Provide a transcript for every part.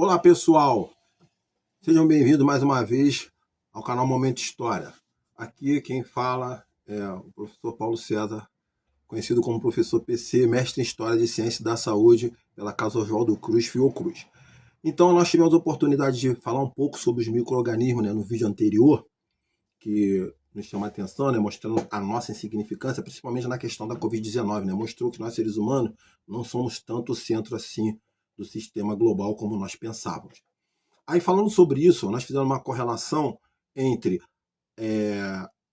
Olá pessoal, sejam bem-vindos mais uma vez ao canal Momento História. Aqui quem fala é o professor Paulo César, conhecido como professor PC, mestre em História de Ciência da Saúde pela Casa Oswaldo Cruz, Fiocruz. Então nós tivemos a oportunidade de falar um pouco sobre os micro-organismos, no vídeo anterior, que nos chama a atenção, mostrando a nossa insignificância, principalmente na questão da Covid-19. Mostrou que nós seres humanos não somos tanto o centro assim do sistema global como nós pensávamos. Aí, falando sobre isso, nós fizemos uma correlação entre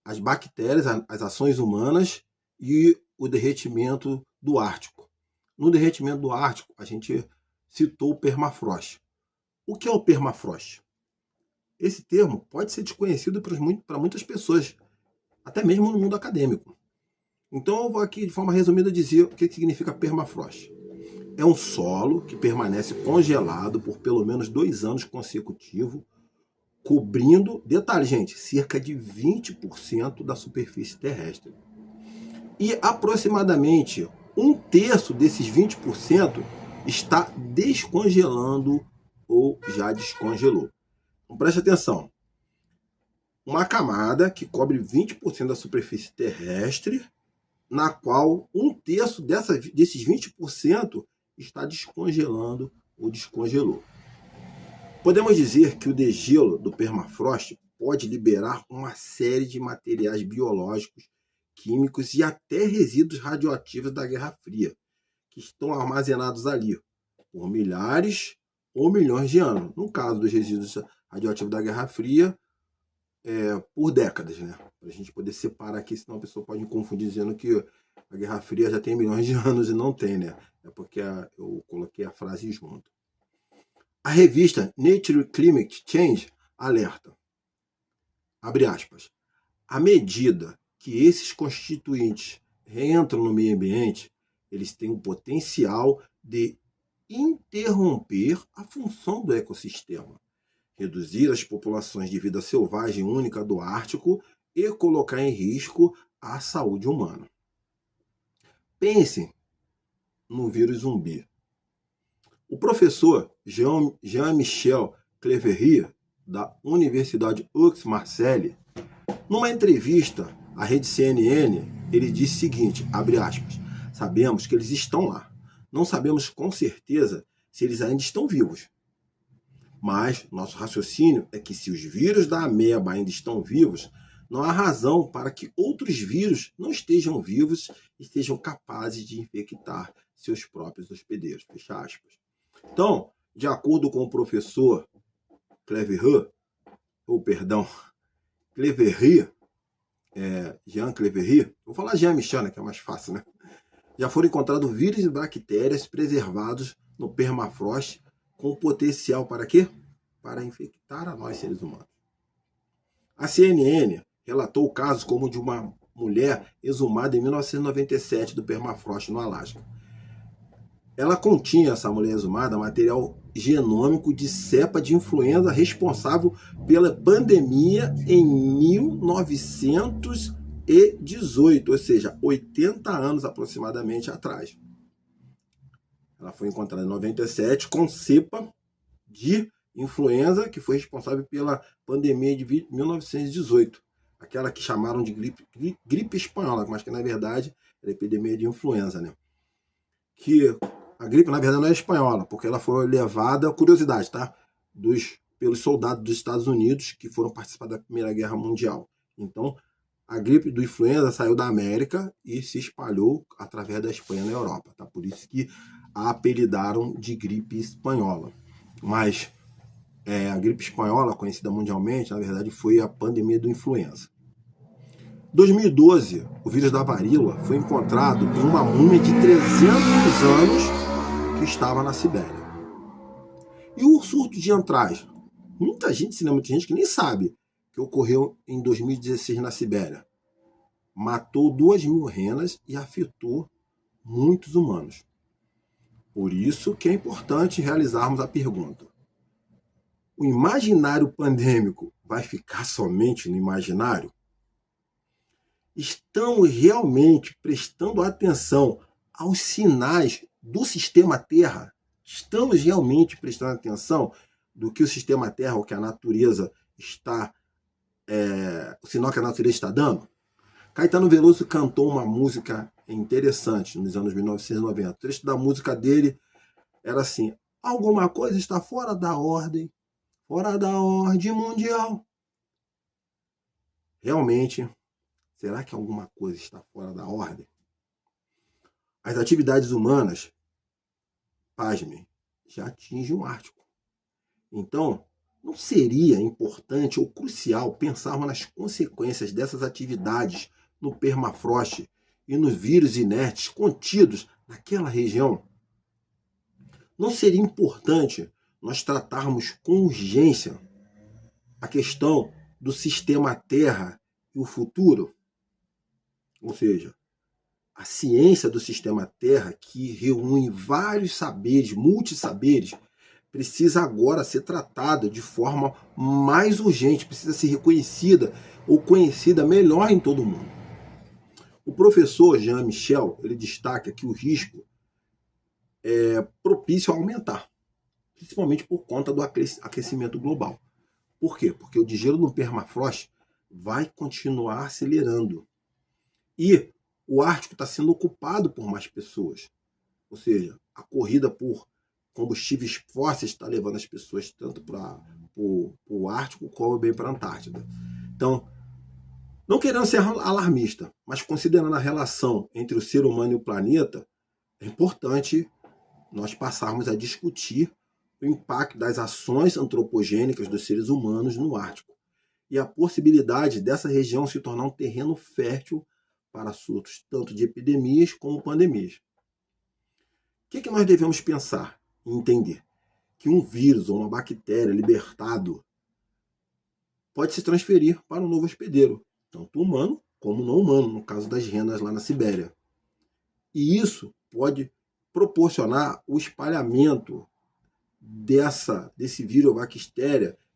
as bactérias, as ações humanas e o derretimento do Ártico. No derretimento do Ártico, a gente citou o permafrost. O que é o permafrost? Esse termo pode ser desconhecido para muitas pessoas, até mesmo no mundo acadêmico. Então, eu vou aqui, de forma resumida, dizer o que significa permafrost. É um solo que permanece congelado por pelo menos 2 anos consecutivos, cobrindo, detalhe, gente, cerca de 20% da superfície terrestre. E aproximadamente 1/3 desses 20% está descongelando ou já descongelou. Então, preste atenção. Uma camada que cobre 20% da superfície terrestre, na qual 1/3 desses 20% está descongelando ou descongelou. Podemos dizer que o degelo do permafrost pode liberar uma série de materiais biológicos, químicos e até resíduos radioativos da Guerra Fria, que estão armazenados ali por milhares ou milhões de anos. No caso dos resíduos radioativos da Guerra Fria, por décadas, para a gente poder separar aqui, senão a pessoa pode me confundir dizendo que a Guerra Fria já tem milhões de anos e não tem, É porque eu coloquei a frase junto. A revista Nature Climate Change alerta, abre aspas, à medida que esses constituintes reentram no meio ambiente, eles têm o potencial de interromper a função do ecossistema, reduzir as populações de vida selvagem única do Ártico e colocar em risco a saúde humana. Pensem no vírus zumbi. O professor Jean-Michel Cleverrier, da Universidade Aix-Marseille, numa entrevista à rede CNN, ele disse o seguinte, abre aspas, sabemos que eles estão lá. Não sabemos com certeza se eles ainda estão vivos. Mas nosso raciocínio é que se os vírus da ameba ainda estão vivos, não há razão para que outros vírus não estejam vivos e sejam capazes de infectar seus próprios hospedeiros. Fecha aspas. Então, de acordo com o professor Cleverrier, Jean Cleverrier, vou falar Jean Michel, que é mais fácil, já foram encontrados vírus e bactérias preservados no permafrost com potencial para quê? Para infectar a nós, seres humanos. A CNN relatou o caso como de uma mulher exumada em 1997 do permafrost no Alasca. Ela continha, essa mulher exumada, material genômico de cepa de influenza responsável pela pandemia em 1918, ou seja, 80 anos aproximadamente atrás. Ela foi encontrada em 97 com cepa de influenza que foi responsável pela pandemia de 1918. Aquela que chamaram de gripe espanhola, mas que na verdade era epidemia de influenza, Que a gripe na verdade não é espanhola, porque ela foi levada, curiosidade, pelos soldados dos Estados Unidos que foram participar da Primeira Guerra Mundial. Então, a gripe do influenza saiu da América e se espalhou através da Espanha na Europa, Por isso que a apelidaram de gripe espanhola. Mas a gripe espanhola, conhecida mundialmente, na verdade foi a pandemia do influenza. Em 2012, o vírus da varíola foi encontrado em uma múmia de 300 anos que estava na Sibéria. E o surto de antraz? Muita gente que nem sabe que ocorreu em 2016 na Sibéria. Matou 2.000 renas e afetou muitos humanos. Por isso que é importante realizarmos a pergunta. O imaginário pandêmico vai ficar somente no imaginário? Estamos realmente prestando atenção aos sinais do sistema Terra? estamos realmente prestando atenção do que o sistema Terra, ou que a natureza está, o sinal que a natureza está dando? Caetano Veloso cantou uma música interessante nos anos 1990. O trecho da música dele era assim: alguma coisa está fora da ordem mundial. Realmente, será que alguma coisa está fora da ordem? As atividades humanas, pasmem, já atingem o Ártico. Então, não seria importante ou crucial pensarmos nas consequências dessas atividades no permafrost e nos vírus inertes contidos naquela região? Não seria importante nós tratarmos com urgência a questão do sistema Terra e o futuro? Ou seja, a ciência do sistema Terra, que reúne vários saberes, multissaberes, precisa agora ser tratada de forma mais urgente, precisa ser reconhecida ou conhecida melhor em todo o mundo. O professor Jean Michel, ele destaca que o risco é propício a aumentar, principalmente por conta do aquecimento global. Por quê? Porque o degelo no permafrost vai continuar acelerando. E o Ártico está sendo ocupado por mais pessoas. Ou seja, a corrida por combustíveis fósseis está levando as pessoas tanto para o Ártico como bem para a Antártida. Então, não querendo ser alarmista, mas considerando a relação entre o ser humano e o planeta, é importante nós passarmos a discutir o impacto das ações antropogênicas dos seres humanos no Ártico e a possibilidade dessa região se tornar um terreno fértil para surtos tanto de epidemias como pandemias. O que nós devemos pensar e entender? Que um vírus ou uma bactéria libertado pode se transferir para um novo hospedeiro, tanto humano como não humano, no caso das renas lá na Sibéria. E isso pode proporcionar o espalhamento desse vírus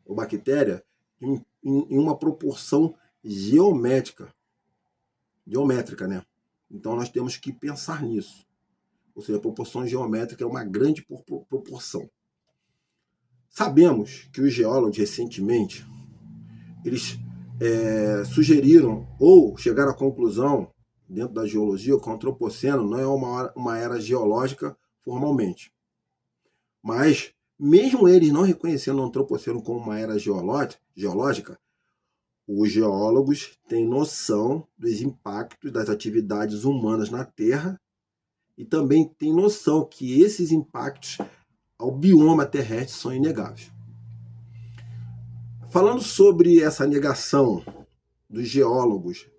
ou bactéria em uma proporção geométrica, né? Então nós temos que pensar nisso. Ou seja, a proporção geométrica é uma grande proporção. Sabemos que os geólogos recentemente eles sugeriram ou chegaram à conclusão dentro da geologia que o antropoceno não é uma era geológica formalmente. Mas, mesmo eles não reconhecendo o antropoceno como uma era geológica, os geólogos têm noção dos impactos das atividades humanas na Terra e também têm noção que esses impactos ao bioma terrestre são inegáveis. Falando sobre essa negação dos geólogos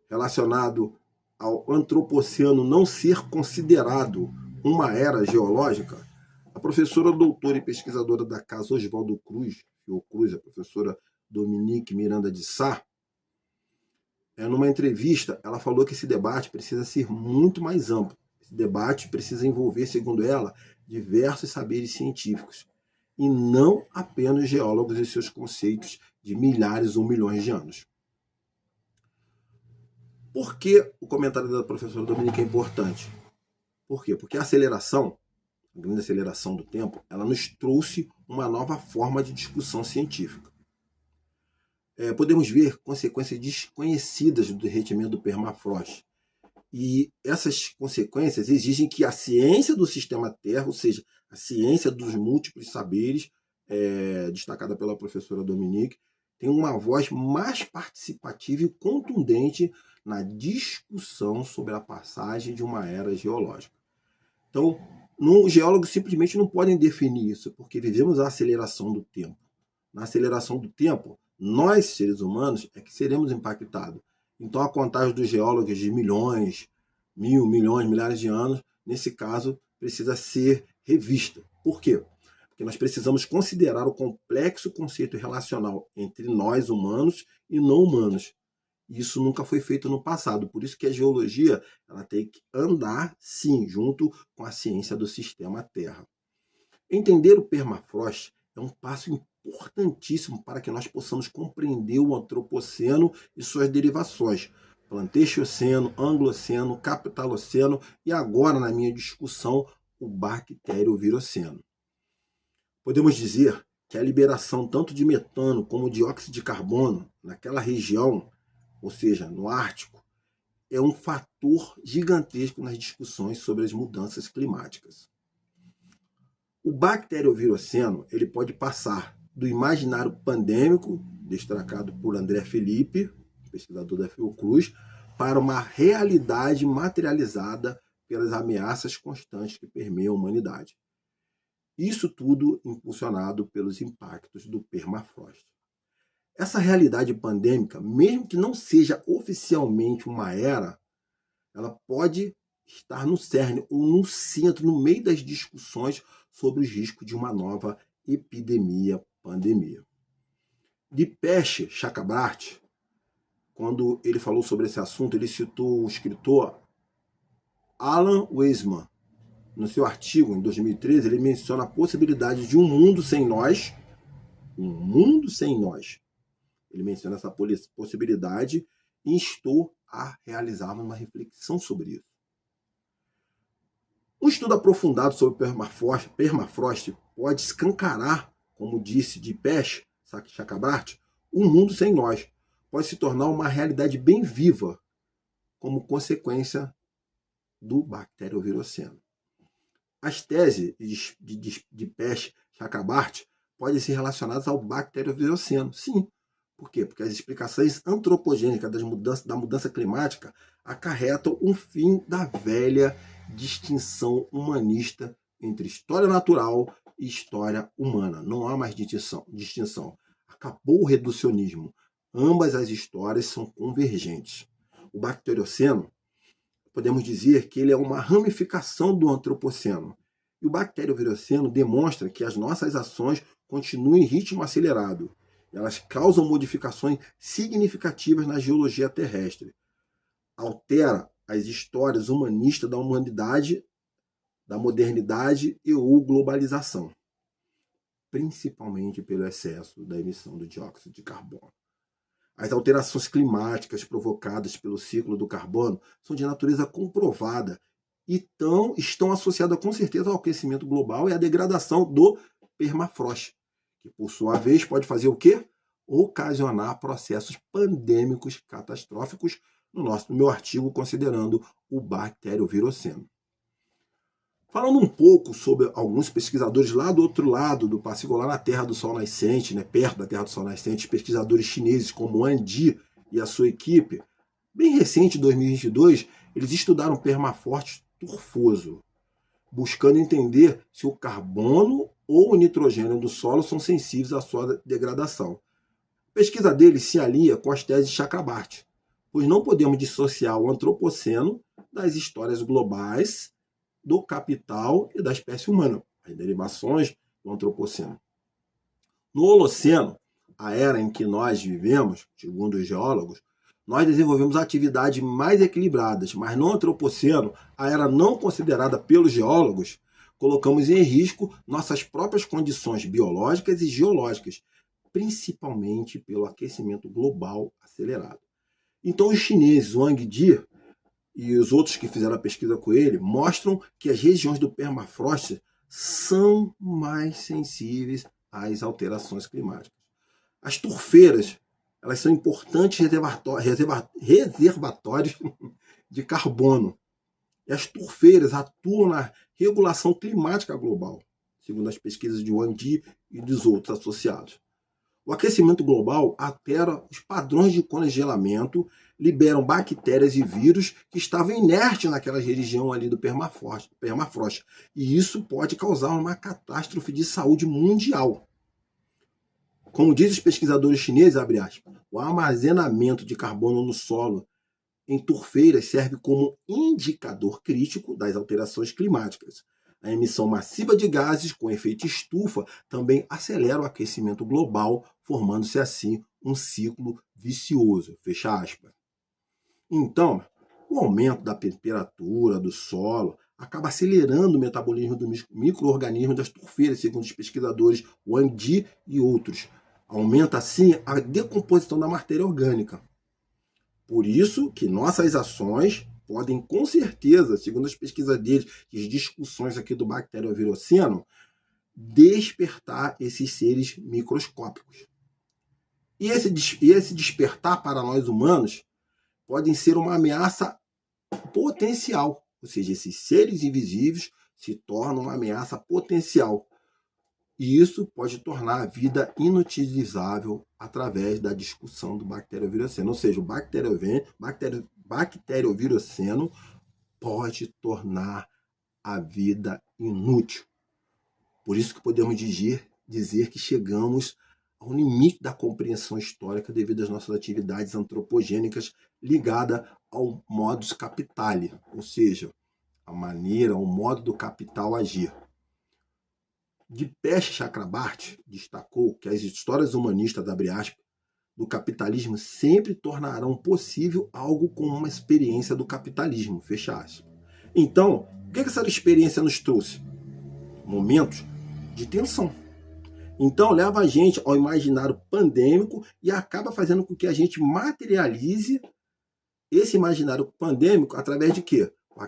relacionado ao antropoceno não ser considerado uma era geológica, a professora doutora e pesquisadora da Casa Oswaldo Cruz, Fiocruz, a professora Dominique Miranda de Sá, numa entrevista, ela falou que esse debate precisa ser muito mais amplo. Esse debate precisa envolver, segundo ela, diversos saberes científicos, e não apenas geólogos e seus conceitos de milhares ou milhões de anos. Por que o comentário da professora Dominique é importante? Por quê? Porque a grande aceleração do tempo, ela nos trouxe uma nova forma de discussão científica. Podemos ver consequências desconhecidas do derretimento do permafrost. E essas consequências exigem que a ciência do sistema Terra, ou seja, a ciência dos múltiplos saberes, destacada pela professora Dominique, tenha uma voz mais participativa e contundente na discussão sobre a passagem de uma era geológica. Então, os geólogos simplesmente não podem definir isso, porque vivemos a aceleração do tempo. Na aceleração do tempo, nós, seres humanos, é que seremos impactados. Então, a contagem dos geólogos de milhões, milhões, milhares de anos, nesse caso, precisa ser revista. Por quê? Porque nós precisamos considerar o complexo conceito relacional entre nós, humanos, e não humanos. Isso nunca foi feito no passado. Por isso que a geologia ela tem que andar, sim, junto com a ciência do sistema Terra. Entender o permafrost é um passo importantíssimo para que nós possamos compreender o antropoceno e suas derivações. Planteixoceno, Angloceno, Capitaloceno e agora, na minha discussão, o bacterioviroceno. Podemos dizer que a liberação tanto de metano como dióxido de carbono naquela região, ou seja, no Ártico, é um fator gigantesco nas discussões sobre as mudanças climáticas. O bacterioviroceno ele pode passar do imaginário pandêmico, destacado por André Felipe, pesquisador da Fiocruz, para uma realidade materializada pelas ameaças constantes que permeiam a humanidade. Isso tudo impulsionado pelos impactos do permafrost. Essa realidade pandêmica, mesmo que não seja oficialmente uma era, ela pode estar no cerne ou no centro, no meio das discussões sobre os riscos de uma nova epidemia, pandemia. Dipesh Chakrabarty, quando ele falou sobre esse assunto, ele citou o escritor Alan Weisman. No seu artigo, em 2013, ele menciona a possibilidade de um mundo sem nós. Um mundo sem nós. Ele menciona essa possibilidade e instou a realizar uma reflexão sobre isso. Um estudo aprofundado sobre permafrost pode escancarar, como disse Dipesh Chakrabarty, um mundo sem nós. Pode se tornar uma realidade bem viva, como consequência do bacterioviroceno. As teses de Dipesh Chakrabarty podem ser relacionadas ao bacterioviroceno. Sim. Por quê? Porque as explicações antropogênicas da mudança climática acarretam um fim da velha distinção humanista entre história natural e história humana. Não há mais distinção. Acabou o reducionismo. Ambas as histórias são convergentes. O bacterioceno, podemos dizer que ele é uma ramificação do antropoceno. E o bacterioviroceno demonstra que as nossas ações continuam em ritmo acelerado. Elas causam modificações significativas na geologia terrestre. Altera as histórias humanistas da humanidade, da modernidade e ou globalização. Principalmente pelo excesso da emissão do dióxido de carbono. As alterações climáticas provocadas pelo ciclo do carbono são de natureza comprovada e estão associadas com certeza ao aquecimento global e à degradação do permafrost, que por sua vez pode fazer o quê? Ocasionar processos pandêmicos catastróficos, no meu artigo considerando o bacterioviroceno. Falando um pouco sobre alguns pesquisadores lá do outro lado do Pacífico, lá na Terra do Sol Nascente, perto da Terra do Sol Nascente, pesquisadores chineses como Wang Di e a sua equipe, bem recente, em 2022, eles estudaram permafrost turfoso, buscando entender se o carbono ou o nitrogênio do solo são sensíveis à sua degradação. A pesquisa deles se alia com as teses de Chakrabarty, pois não podemos dissociar o antropoceno das histórias globais do capital e da espécie humana, as derivações do antropoceno. No Holoceno, a era em que nós vivemos, segundo os geólogos, nós desenvolvemos atividades mais equilibradas, mas no Antropoceno, a era não considerada pelos geólogos, colocamos em risco nossas próprias condições biológicas e geológicas, principalmente pelo aquecimento global acelerado. Então os chineses, Wang Di e os outros que fizeram a pesquisa com ele, mostram que as regiões do permafrost são mais sensíveis às alterações climáticas. As turfeiras, elas são importantes reservatórios de carbono. E as turfeiras atuam na regulação climática global, segundo as pesquisas de Wang Di e dos outros associados. O aquecimento global altera os padrões de congelamento, liberam bactérias e vírus que estavam inertes naquela região ali do permafrost. E isso pode causar uma catástrofe de saúde mundial. Como dizem os pesquisadores chineses, abre aspas, o armazenamento de carbono no solo em turfeiras serve como indicador crítico das alterações climáticas. A emissão massiva de gases com efeito estufa também acelera o aquecimento global, formando-se assim um ciclo vicioso. Fecha aspas. Então, o aumento da temperatura do solo acaba acelerando o metabolismo dos micro-organismos das turfeiras, segundo os pesquisadores Wang Di e outros. Aumenta assim a decomposição da matéria orgânica. Por isso que nossas ações podem, com certeza, segundo as pesquisas deles, as discussões aqui do Bacterioviroceno, despertar esses seres microscópicos. E esse despertar para nós humanos podem ser uma ameaça potencial, ou seja, esses seres invisíveis se tornam uma ameaça potencial. E isso pode tornar a vida inutilizável através da discussão do Bacterioviroceno. Ou seja, o Bacterioviroceno pode tornar a vida inútil. Por isso que podemos dizer que chegamos ao limite da compreensão histórica devido às nossas atividades antropogênicas ligadas ao modus capitali, ou seja, a maneira, o modo do capital agir. Dipesh Chakrabarty destacou que as histórias humanistas, abre aspas, do capitalismo sempre tornarão possível algo como uma experiência do capitalismo, fecha aspas. Então, o que essa experiência nos trouxe? Momentos de tensão. Então, leva a gente ao imaginário pandêmico e acaba fazendo com que a gente materialize esse imaginário pandêmico através de quê? O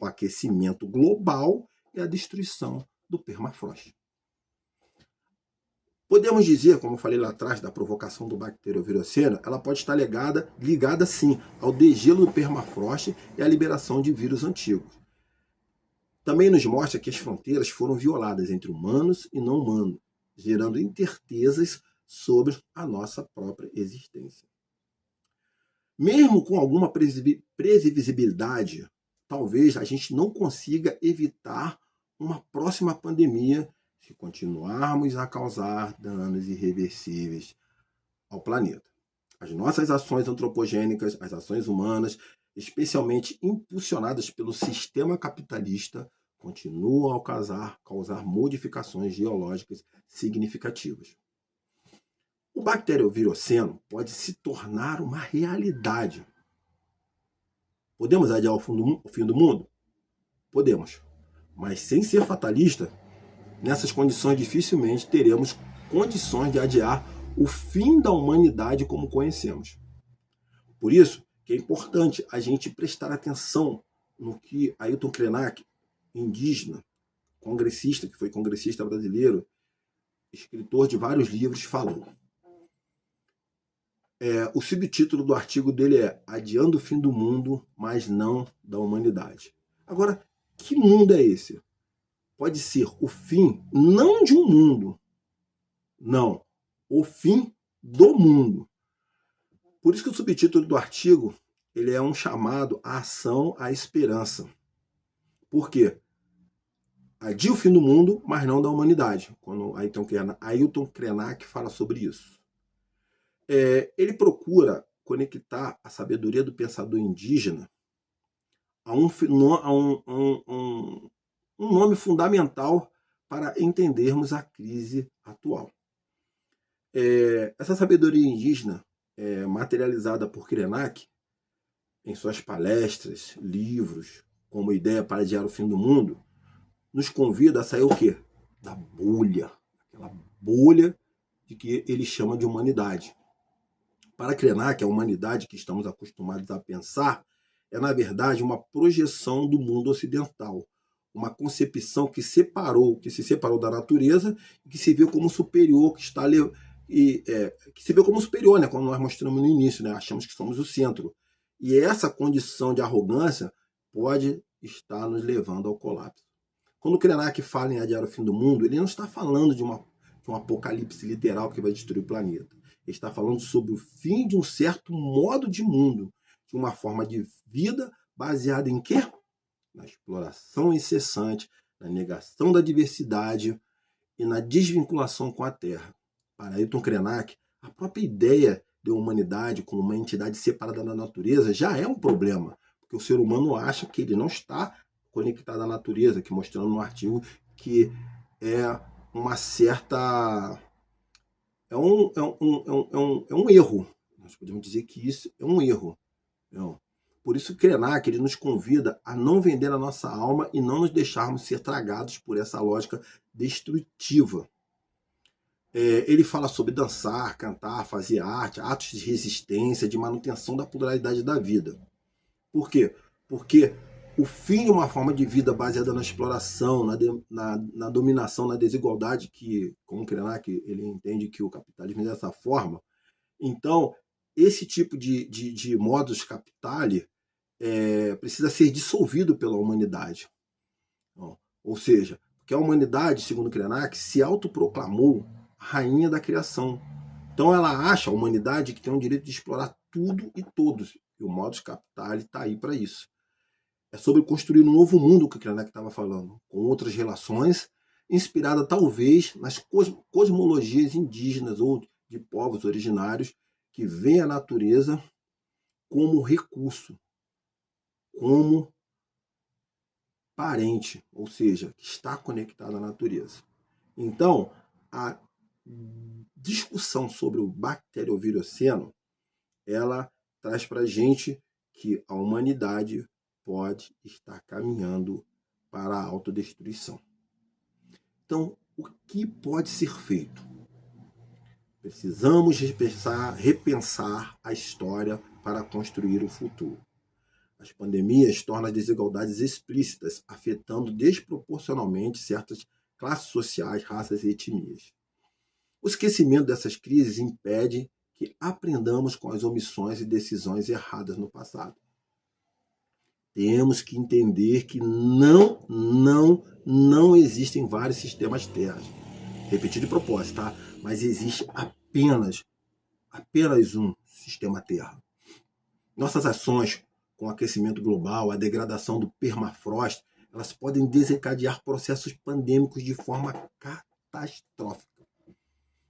aquecimento global e a destruição do permafrost. Podemos dizer, como eu falei lá atrás, da provocação do Bacterioviroceno, ela pode estar ligada sim ao degelo do permafrost e à liberação de vírus antigos. Também nos mostra que as fronteiras foram violadas entre humanos e não humanos, gerando incertezas sobre a nossa própria existência. Mesmo com alguma previsibilidade, talvez a gente não consiga evitar uma próxima pandemia se continuarmos a causar danos irreversíveis ao planeta. As nossas ações antropogênicas, as ações humanas, especialmente impulsionadas pelo sistema capitalista, continuam a causar modificações geológicas significativas. O Bacterioviroceno pode se tornar uma realidade. Podemos adiar o fim do mundo? Podemos. Mas sem ser fatalista, nessas condições dificilmente teremos condições de adiar o fim da humanidade como conhecemos. Por isso que é importante a gente prestar atenção no que Ailton Krenak, indígena, congressista, que foi congressista brasileiro, escritor de vários livros, falou. O subtítulo do artigo dele é Adiando o fim do mundo, mas não da humanidade. Agora, que mundo é esse? Pode ser o fim não de um mundo, não, o fim do mundo. Por isso que o subtítulo do artigo ele é um chamado à ação, à esperança. Por quê? Adia o fim do mundo, mas não da humanidade. Quando Ailton Krenak fala sobre isso. Ele procura conectar a sabedoria do pensador indígena a um nome fundamental para entendermos a crise atual. Essa sabedoria indígena, materializada por Krenak em suas palestras, livros, como Ideia para Adiar o Fim do Mundo, nos convida a sair o quê? Da bolha. Aquela bolha de que ele chama de humanidade. Para Krenak, a humanidade que estamos acostumados a pensar é, na verdade, uma projeção do mundo ocidental. Uma concepção que se separou da natureza e que se vê como superior, que se vê como superior, né? Quando nós mostramos no início, né? Achamos que somos o centro. E essa condição de arrogância pode estar nos levando ao colapso. Quando Krenak fala em adiar o fim do mundo, ele não está falando de um apocalipse literal que vai destruir o planeta. Ele está falando sobre o fim de um certo modo de mundo, de uma forma de vida baseada em quê? Na exploração incessante, na negação da diversidade e na desvinculação com a Terra. Para Ailton Krenak, a própria ideia de humanidade como uma entidade separada da natureza já é um problema, porque o ser humano acha que ele não está conectado à natureza, que mostrando no artigo que é uma certa... É um erro. Nós podemos dizer que isso é um erro. Por isso, Krenak ele nos convida a não vender a nossa alma e não nos deixarmos ser tragados por essa lógica destrutiva. Ele fala sobre dançar, cantar, fazer arte, atos de resistência, de manutenção da pluralidade da vida. Por quê? Porque o fim de uma forma de vida baseada na exploração, na dominação, na desigualdade, que, como Krenak, ele entende que o capitalismo é dessa forma. Então, esse tipo de modus capitali precisa ser dissolvido pela humanidade. Ou seja, porque a humanidade, segundo Krenak, se autoproclamou rainha da criação. Então ela acha, a humanidade, que tem o direito de explorar tudo e todos. E o modus capitali está aí para isso. É sobre construir um novo mundo que o Krenak estava falando, com outras relações, inspirada talvez nas cosmologias indígenas ou de povos originários que veem a natureza como recurso, como parente, ou seja, que está conectado à natureza. Então, a discussão sobre o bacterioviroceno, ela traz para a gente que a humanidade pode estar caminhando para a autodestruição. Então, o que pode ser feito? Precisamos repensar a história para construir o futuro. As pandemias tornam as desigualdades explícitas, afetando desproporcionalmente certas classes sociais, raças e etnias. O esquecimento dessas crises impede que aprendamos com as omissões e decisões erradas no passado. Temos que entender que não existem vários sistemas Terra. Repetir de propósito, tá? Mas existe apenas um sistema Terra. Nossas ações com o aquecimento global, a degradação do permafrost, elas podem desencadear processos pandêmicos de forma catastrófica.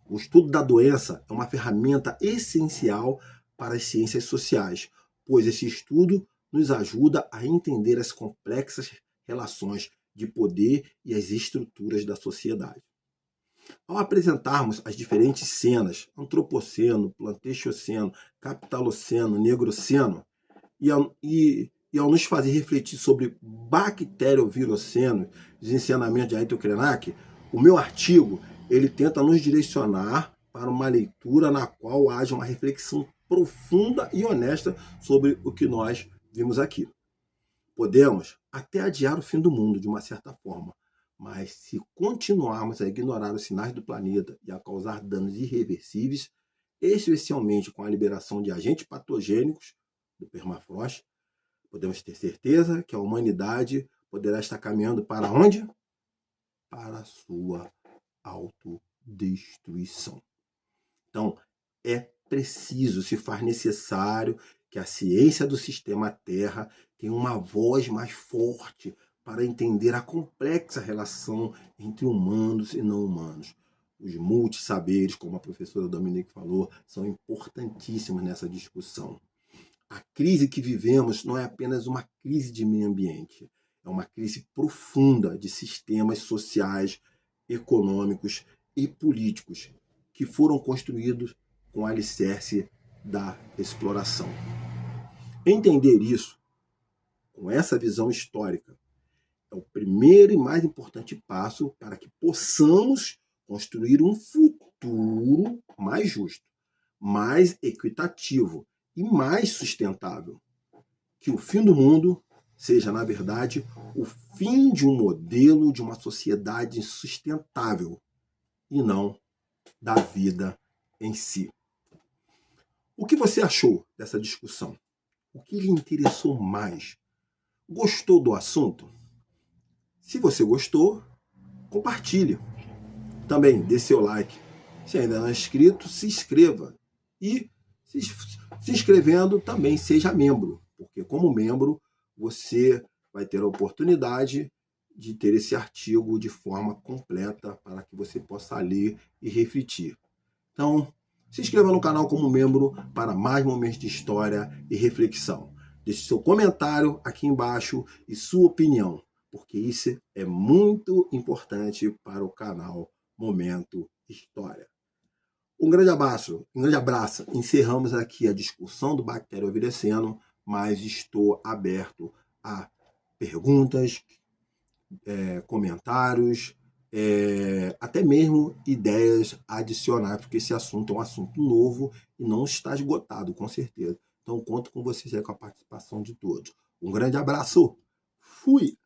O estudo da doença é uma ferramenta essencial para as ciências sociais, pois esse estudo nos ajuda a entender as complexas relações de poder e as estruturas da sociedade. Ao apresentarmos as diferentes cenas, antropoceno, planteixoceno, capitaloceno, negroceno, e ao nos fazer refletir sobre bacterioviroceno, os ensinamentos de Ayrton Krenak, o meu artigo ele tenta nos direcionar para uma leitura na qual haja uma reflexão profunda e honesta sobre o que nós vimos aqui. Podemos até adiar o fim do mundo de uma certa forma, mas se continuarmos a ignorar os sinais do planeta e a causar danos irreversíveis, especialmente com a liberação de agentes patogênicos do permafrost, podemos ter certeza que a humanidade poderá estar caminhando para onde? Para a sua autodestruição. Então, é preciso, se faz necessário, que a ciência do sistema Terra tenha uma voz mais forte para entender a complexa relação entre humanos e não humanos. Os multissaberes, como a professora Dominique falou, são importantíssimos nessa discussão. A crise que vivemos não é apenas uma crise de meio ambiente, é uma crise profunda de sistemas sociais, econômicos e políticos que foram construídos com o alicerce da exploração. Entender isso, com essa visão histórica, é o primeiro e mais importante passo para que possamos construir um futuro mais justo, mais equitativo e mais sustentável. Que o fim do mundo seja, na verdade, o fim de um modelo de uma sociedade sustentável e não da vida em si. O que você achou dessa discussão? O que lhe interessou mais? Gostou do assunto? Se você gostou, compartilhe. Também dê seu like. Se ainda não é inscrito, se inscreva. E se inscrevendo, também seja membro, porque como membro você vai ter a oportunidade de ter esse artigo de forma completa para que você possa ler e refletir. Então, se inscreva no canal como membro para mais momentos de história e reflexão. Deixe seu comentário aqui embaixo e sua opinião, porque isso é muito importante para o canal Momento História. Um grande abraço. Encerramos aqui a discussão do bacterioviroceno, mas estou aberto a perguntas, comentários, até mesmo ideias adicionais, porque esse assunto é um assunto novo e não está esgotado, com certeza. Então, conto com vocês aí, com a participação de todos. Um grande abraço. Fui!